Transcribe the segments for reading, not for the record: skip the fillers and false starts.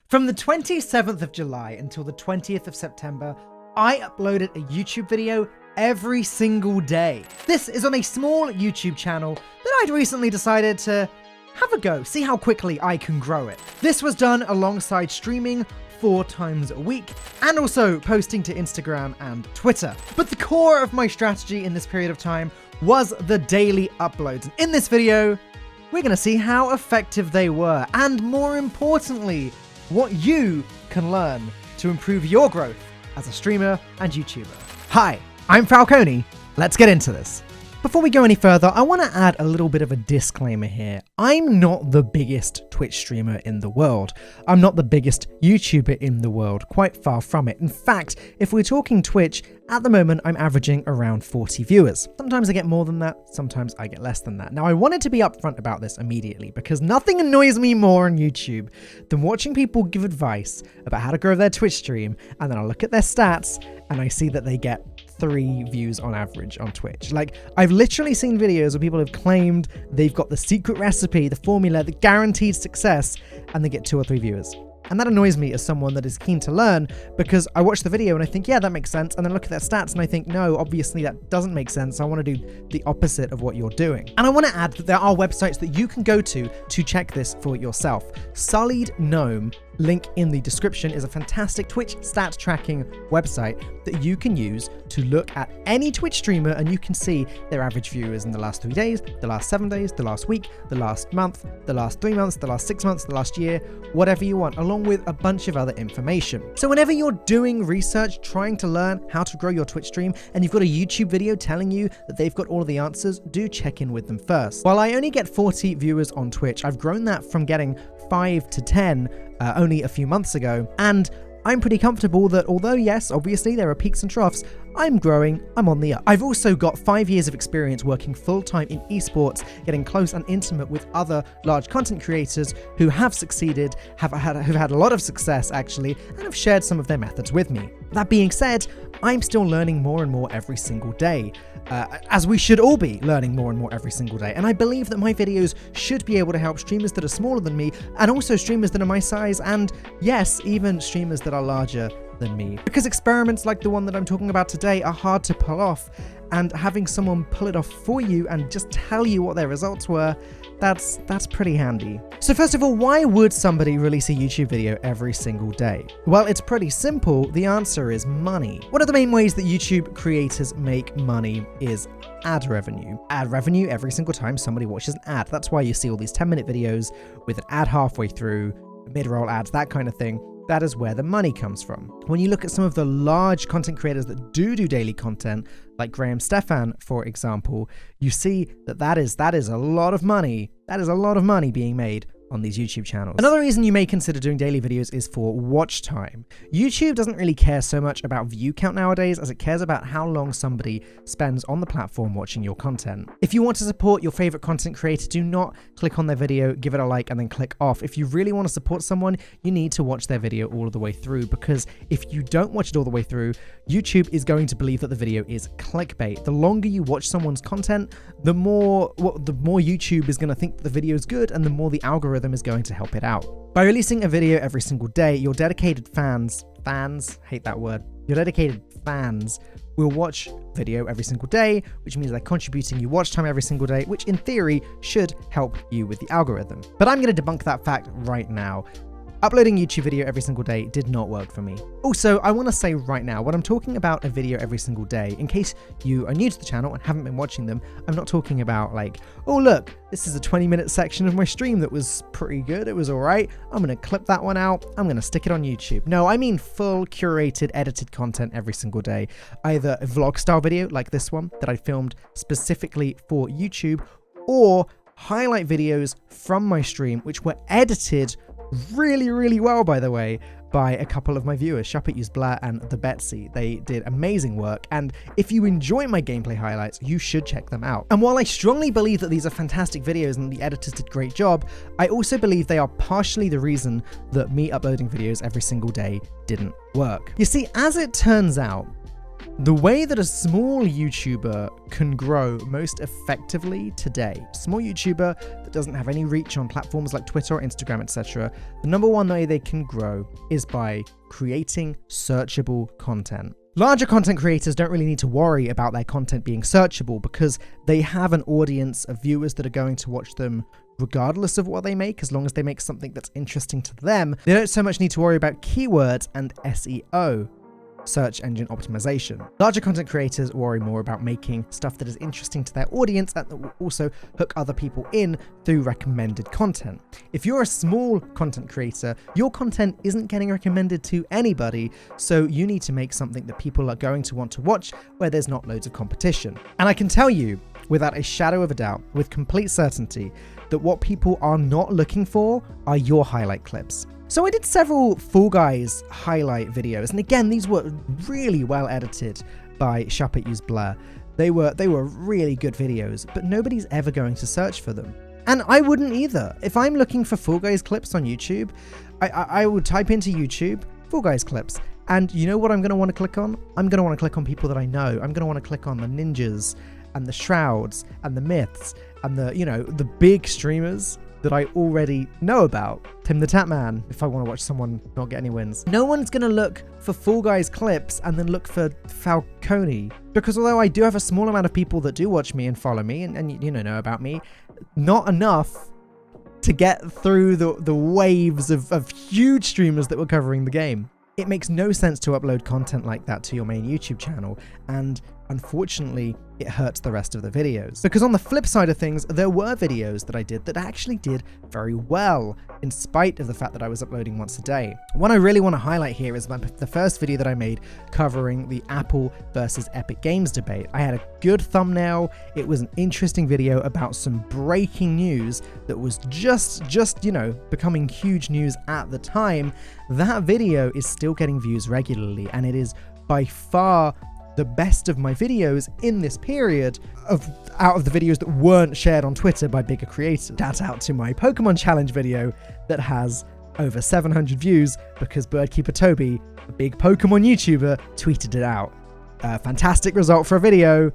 From the 27th of July until the 20th of September, I uploaded a YouTube video every single day. This is on a small YouTube channel that I'd recently decided to have a go, see how quickly I can grow it. This was done alongside streaming 4 times a week and also posting to Instagram and Twitter. But the core of my strategy in this period of time was the daily uploads. And in this video, we're going to see how effective they were and, more importantly, what you can learn to improve your growth as a streamer and YouTuber. Hi, I'm Falcone. Let's get into this. Before we go any further, I want to add a little bit of a disclaimer here. I'm not the biggest Twitch streamer in the world. I'm not the biggest YouTuber in the world, quite far from it. In fact, if we're talking Twitch, at the moment I'm averaging around 40 viewers. Sometimes I get more than that, sometimes I get less than that. Now I wanted to be upfront about this immediately because nothing annoys me more on YouTube than watching people give advice about how to grow their Twitch stream, and then I look at their stats and I see that they get 3 views on average on Twitch. Like, I've literally seen videos where people have claimed they've got the secret recipe, the formula, the guaranteed success, and they get 2 or 3 viewers. And that annoys me as someone that is keen to learn, because I watch the video and I think, yeah, that makes sense. And then look at their stats and I think, no, obviously that doesn't make sense. I want to do the opposite of what you're doing. And I want to add that there are websites that you can go to check this for yourself. Sullied Gnome, link in the description, is a fantastic Twitch stat tracking website that you can use to look at any Twitch streamer, and you can see their average viewers in the last 3 days, the last 7 days, the last week, the last month, the last 3 months, the last 6 months, the last year, whatever you want, along with a bunch of other information. So whenever you're doing research, trying to learn how to grow your Twitch stream, and you've got a YouTube video telling you that they've got all of the answers, do check in with them first. While I only get 40 viewers on Twitch, I've grown that from getting 5 to 10 only a few months ago, and I'm pretty comfortable that although yes, obviously there are peaks and troughs, I'm growing, I'm on the up. I've also got 5 years of experience working full-time in esports, getting close and intimate with other large content creators who have succeeded, who've had a lot of success actually, and have shared some of their methods with me. That being said, I'm still learning more and more every single day, as we should all be learning more and more every single day. And I believe that my videos should be able to help streamers that are smaller than me, and also streamers that are my size, and yes, even streamers that are larger than me. Because experiments like the one that I'm talking about today are hard to pull off, and having someone pull it off for you and just tell you what their results were, that's pretty handy. So first of all, why would somebody release a YouTube video every single day? Well, it's pretty simple. The answer is money. One of the main ways that YouTube creators make money is ad revenue. Ad revenue every single time somebody watches an ad. That's why you see all these 10-minute videos with an ad halfway through, mid-roll ads, that kind of thing. That is where the money comes from. When you look at some of the large content creators that do daily content, like Graham Stefan, for example, you see that is a lot of money. That is a lot of money being made on these YouTube channels. Another reason you may consider doing daily videos is for watch time. YouTube doesn't really care so much about view count nowadays as it cares about how long somebody spends on the platform watching your content. If you want to support your favorite content creator, do not click on their video, give it a like, and then click off. If you really want to support someone, you need to watch their video all the way through, because if you don't watch it all the way through, YouTube is going to believe that the video is clickbait. The longer you watch someone's content, the more YouTube is going to think that the video is good, and the more the algorithm is going to help it out. By releasing a video every single day, your dedicated fans, hate that word, your dedicated fans will watch video every single day, which means they're contributing you watch time every single day, which in theory should help you with the algorithm. But I'm going to debunk that fact right now. Uploading a YouTube video every single day did not work for me. Also, I want to say right now, when I'm talking about a video every single day, in case you are new to the channel and haven't been watching them, I'm not talking about like, oh look, this is a 20-minute section of my stream that was pretty good, it was alright, I'm going to clip that one out, I'm going to stick it on YouTube. No, I mean full curated, edited content every single day. Either a vlog style video like this one that I filmed specifically for YouTube, or highlight videos from my stream which were edited really well, by the way, by a couple of my viewers, Shapit and the Betsy. They did amazing work, and if you enjoy my gameplay highlights, you should check them out. And while I strongly believe that these are fantastic videos and the editors did a great job, I also believe they are partially the reason that me uploading videos every single day didn't work. You see, as it turns out, The way that a small YouTuber can grow most effectively today, small YouTuber that doesn't have any reach on platforms like Twitter or Instagram, etc., the number one way they can grow is by creating searchable content. Larger content creators don't really need to worry about their content being searchable because they have an audience of viewers that are going to watch them regardless of what they make, as long as they make something that's interesting to them. They don't so much need to worry about keywords and SEO. Search engine optimization. Larger content creators worry more about making stuff that is interesting to their audience and that will also hook other people in through recommended content. If you're a small content creator, your content isn't getting recommended to anybody, so you need to make something that people are going to want to watch where there's not loads of competition. And I can tell you, without a shadow of a doubt, with complete certainty, that what people are not looking for are your highlight clips. So I did several Fall Guys highlight videos, and again, these were really well edited by Shuppet Use Blur. They were really good videos, but nobody's ever going to search for them. And I wouldn't either. If I'm looking for Fall Guys clips on YouTube, I would type into YouTube, Fall Guys clips, and you know what I'm going to want to click on? I'm going to want to click on people that I know. I'm going to want to click on the ninjas, and the shrouds, and the myths, and the big streamers that I already know about. Tim the Tatman, if I want to watch someone not get any wins. No one's going to look for Fall Guys clips and then look for Falcone. Because although I do have a small amount of people that do watch me and follow me and know about me, not enough to get through the waves of huge streamers that were covering the game. It makes no sense to upload content like that to your main YouTube channel, and unfortunately, it hurts the rest of the videos. Because on the flip side of things, there were videos that I did that actually did very well, in spite of the fact that I was uploading once a day. One I really want to highlight here is the first video that I made covering the Apple versus Epic Games debate. I had a good thumbnail, it was an interesting video about some breaking news that was just becoming huge news at the time. That video is still getting views regularly, and it is by far the best of my videos in this period out of the videos that weren't shared on Twitter by bigger creators. Shout out to my Pokemon challenge video that has over 700 views because Birdkeeper Toby, a big Pokemon YouTuber, tweeted it out. Fantastic result for a video.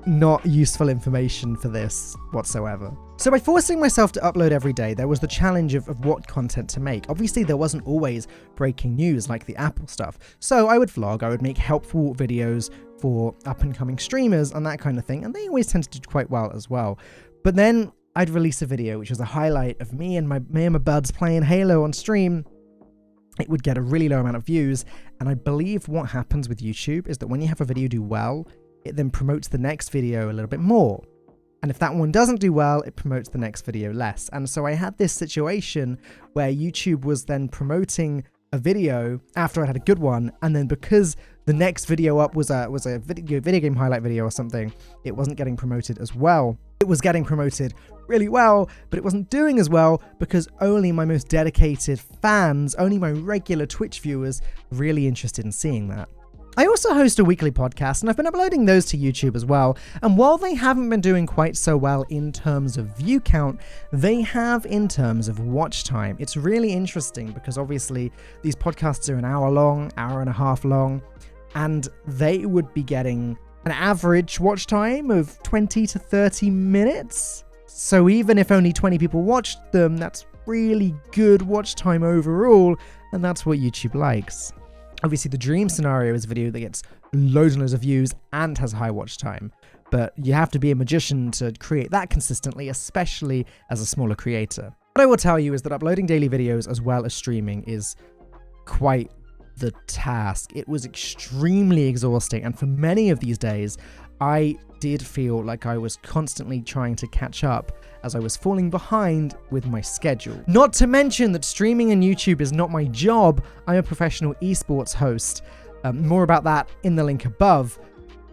Not useful information for this whatsoever. So by forcing myself to upload every day, there was the challenge of what content to make. Obviously, there wasn't always breaking news like the Apple stuff. So I would vlog, I would make helpful videos for up-and-coming streamers and that kind of thing, and they always tend to do quite well as well. But then I'd release a video which was a highlight of me and my buds playing Halo on stream. It would get a really low amount of views, and I believe what happens with YouTube is that when you have a video do well, it then promotes the next video a little bit more. And if that one doesn't do well, it promotes the next video less. And so I had this situation where YouTube was then promoting a video after I had a good one, and then because the next video up was a video game highlight video or something, it wasn't getting promoted as well. It was getting promoted really well, but it wasn't doing as well because only my most dedicated fans, only my regular Twitch viewers, were really interested in seeing that. I also host a weekly podcast, and I've been uploading those to YouTube as well, and while they haven't been doing quite so well in terms of view count, they have in terms of watch time. It's really interesting because obviously these podcasts are an hour long, hour and a half long, and they would be getting an average watch time of 20 to 30 minutes. So even if only 20 people watched them, that's really good watch time overall, and that's what YouTube likes. Obviously, the dream scenario is a video that gets loads and loads of views and has high watch time, but you have to be a magician to create that consistently, especially as a smaller creator. What I will tell you is that uploading daily videos as well as streaming is quite the task. It was extremely exhausting, and for many of these days, I did feel like I was constantly trying to catch up as I was falling behind with my schedule. Not to mention that streaming and YouTube is not my job. I'm a professional esports host. More about that in the link above.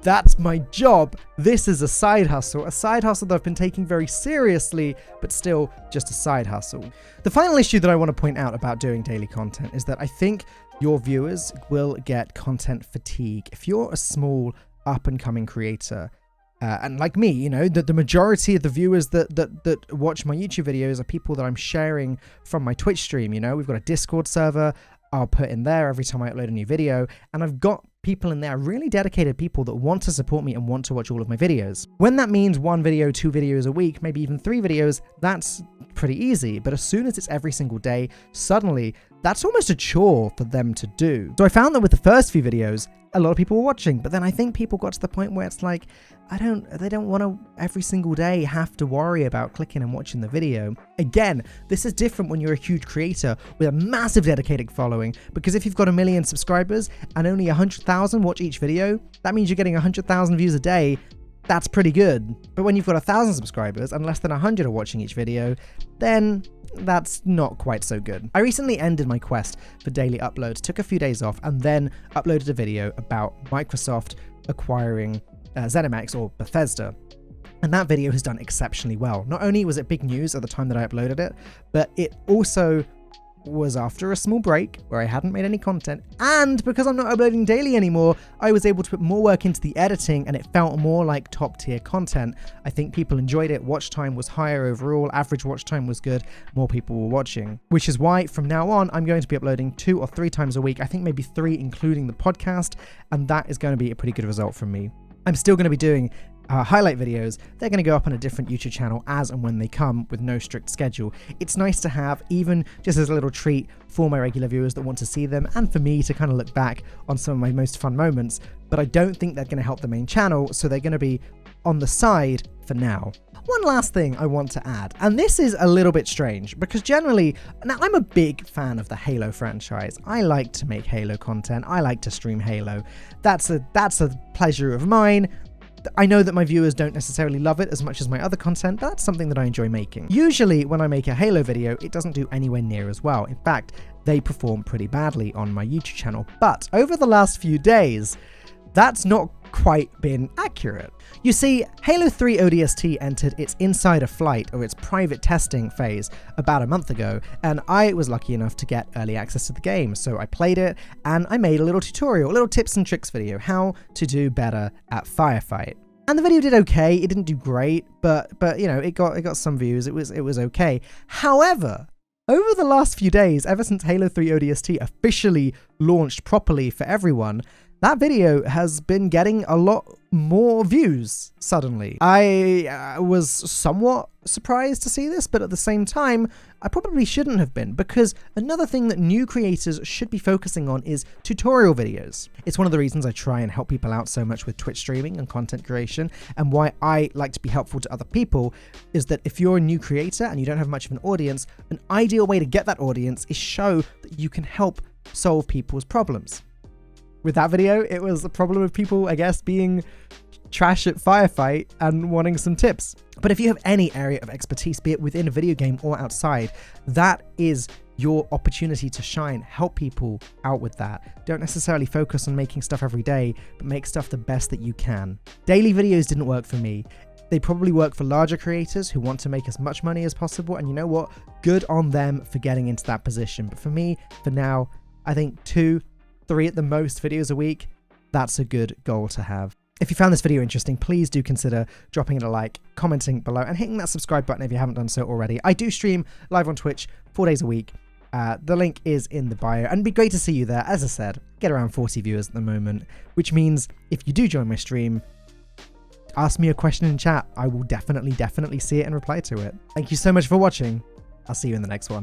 That's my job. This is a side hustle that I've been taking very seriously, but still just a side hustle. The final issue that I want to point out about doing daily content is that I think your viewers will get content fatigue. If you're a small up-and-coming creator, and like me, the majority of the viewers that watch my YouTube videos are people that I'm sharing from my Twitch stream. We've got a Discord server I'll put in there every time I upload a new video, and I've got people in there are really dedicated people that want to support me and want to watch all of my videos. When that means 1 video, 2 videos a week, maybe even 3 videos, that's pretty easy. But as soon as it's every single day, suddenly that's almost a chore for them to do. So I found that with the first few videos, a lot of people were watching, but then I think people got to the point where it's like, they don't want to every single day have to worry about clicking and watching the video. Again, this is different when you're a huge creator with a massive dedicated following, because if you've got 1 million subscribers and only 100,000 watch each video, that means you're getting 100,000 views a day. That's pretty good. But when you've got 1,000 subscribers and less than 100 are watching each video, then that's not quite so good. I recently ended my quest for daily uploads, took a few days off, and then uploaded a video about Microsoft acquiring ZeniMax or Bethesda. And that video has done exceptionally well. Not only was it big news at the time that I uploaded it, but it also was after a small break where I hadn't made any content, and because I'm not uploading daily anymore, I was able to put more work into the editing and it felt more like top tier content. I think people enjoyed it, watch time was higher overall, average watch time was good, more people were watching, which is why from now on I'm going to be uploading 2 or 3 times a week, I think maybe 3 including the podcast, and that is going to be a pretty good result from me. I'm still going to be doing highlight videos. They're going to go up on a different YouTube channel as and when they come with no strict schedule. It's nice to have, even just as a little treat for my regular viewers that want to see them and for me to kind of look back on some of my most fun moments, but I don't think they're going to help the main channel, so they're going to be on the side for now. One last thing I want to add, and this is a little bit strange because generally, now I'm a big fan of the Halo franchise. I like to make Halo content. I like to stream Halo. That's a pleasure of mine. I know that my viewers don't necessarily love it as much as my other content, but that's something that I enjoy making. Usually when I make a Halo video, it doesn't do anywhere near as well. In fact, they perform pretty badly on my YouTube channel. But over the last few days, that's not quite been accurate. You see, Halo 3 ODST entered its insider flight, or its private testing phase, about a month ago, and I was lucky enough to get early access to the game, so I played it, and I made a little tutorial, a little tips and tricks video, how to do better at Firefight. And the video did okay, it didn't do great, but you know, it got some views, it was okay. However, over the last few days, ever since Halo 3 ODST officially launched properly for everyone, that video has been getting a lot more views suddenly. I was somewhat surprised to see this, but at the same time, I probably shouldn't have been, because another thing that new creators should be focusing on is tutorial videos. It's one of the reasons I try and help people out so much with Twitch streaming and content creation, and why I like to be helpful to other people is that if you're a new creator and you don't have much of an audience, an ideal way to get that audience is show that you can help solve people's problems. With that video, it was a problem of people, I guess, being trash at Firefight and wanting some tips. But if you have any area of expertise, be it within a video game or outside, that is your opportunity to shine, help people out with that. Don't necessarily focus on making stuff every day, but make stuff the best that you can. Daily videos didn't work for me. They probably work for larger creators who want to make as much money as possible, and you know what? Good on them for getting into that position. But for me, for now, I think 2, 3 at the most videos a week, that's a good goal to have. If you found this video interesting, please do consider dropping it a like, commenting below, and hitting that subscribe button if you haven't done so already. I do stream live on Twitch 4 days a week. The link is in the bio, and it'd be great to see you there. As I said, get around 40 viewers at the moment, which means if you do join my stream, ask me a question in chat. I will definitely see it and reply to it. Thank you so much for watching. I'll see you in the next one.